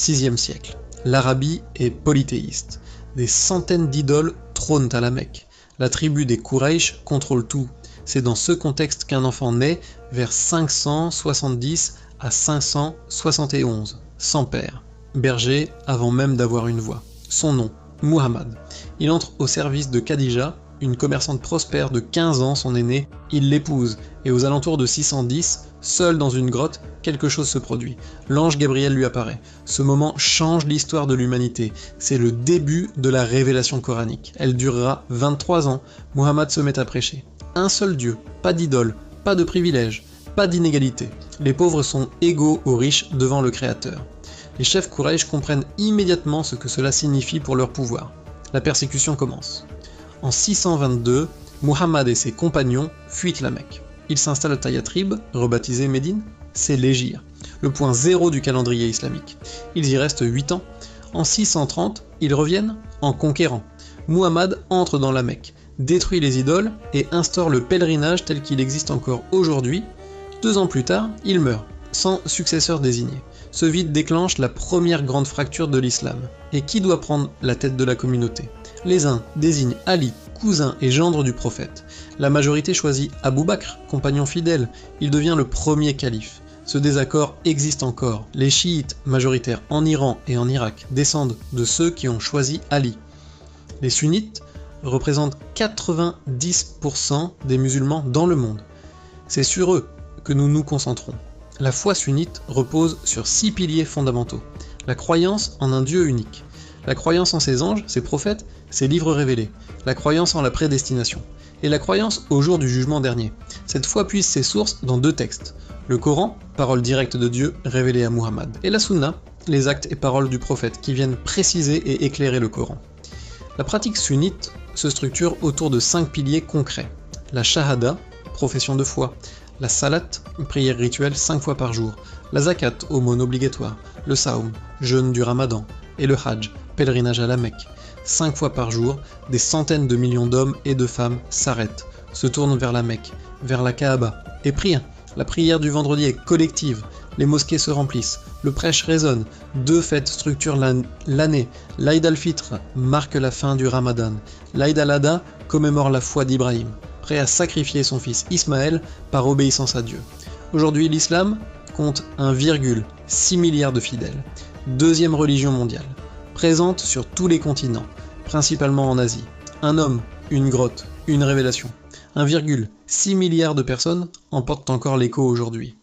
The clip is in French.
6e siècle. L'Arabie est polythéiste. Des centaines d'idoles trônent à la Mecque. La tribu des Quraysh contrôle tout. C'est dans ce contexte qu'un enfant naît vers 570 à 571, sans père, berger avant même d'avoir une voix. Son nom, Muhammad. Il entre au service de Khadija, une commerçante prospère de 15 ans, son aîné. Il l'épouse, et aux alentours de 610, seul dans une grotte, quelque chose se produit. L'ange Gabriel lui apparaît. Ce moment change l'histoire de l'humanité. C'est le début de la révélation coranique. Elle durera 23 ans. Muhammad se met à prêcher. Un seul Dieu, pas d'idole, pas de privilèges, pas d'inégalité. Les pauvres sont égaux aux riches devant le Créateur. Les chefs Quraysh comprennent immédiatement ce que cela signifie pour leur pouvoir. La persécution commence. En 622, Muhammad et ses compagnons fuient la Mecque. Ils s'installent à Yatrib, rebaptisé Médine, c'est l'Hégire, le point zéro du calendrier islamique. Ils y restent 8 ans. En 630, ils reviennent en conquérant. Muhammad entre dans la Mecque, détruit les idoles et instaure le pèlerinage tel qu'il existe encore aujourd'hui. 2 ans plus tard, il meurt, sans successeur désigné. Ce vide déclenche la première grande fracture de l'islam. Et qui doit prendre la tête de la communauté ? Les uns désignent Ali, cousin et gendre du prophète. La majorité choisit Abou Bakr, compagnon fidèle. Il devient le premier calife. Ce désaccord existe encore. Les chiites, majoritaires en Iran et en Irak, descendent de ceux qui ont choisi Ali. Les sunnites représentent 90% des musulmans dans le monde. C'est sur eux que nous nous concentrons. La foi sunnite repose sur 6 piliers fondamentaux. La croyance en un Dieu unique. La croyance en ses anges, ses prophètes, ses livres révélés. La croyance en la prédestination. Et la croyance au jour du jugement dernier. Cette foi puise ses sources dans 2 textes. Le Coran, parole directe de Dieu révélée à Muhammad. Et la Sunna, les actes et paroles du prophète qui viennent préciser et éclairer le Coran. La pratique sunnite se structure autour de 5 piliers concrets. La shahada, profession de foi. La salat, prière rituelle 5 fois par jour. La zakat, aumône obligatoire. Le saum, jeûne du ramadan. Et le hajj, pèlerinage à la Mecque. 5 fois par jour, des centaines de millions d'hommes et de femmes s'arrêtent, se tournent vers la Mecque, vers la Kaaba, et prient. La prière du vendredi est collective, les mosquées se remplissent, le prêche résonne, 2 fêtes structurent l'année. L'Aïd al-Fitr marque la fin du Ramadan. L'Aïd al-Adha commémore la foi d'Ibrahim, prêt à sacrifier son fils Ismaël par obéissance à Dieu. Aujourd'hui, l'islam compte 1,6 milliard de fidèles. 2e religion mondiale, présente sur tous les continents, principalement en Asie. Un homme, une grotte, une révélation. 1,6 milliard de personnes en portent encore l'écho aujourd'hui.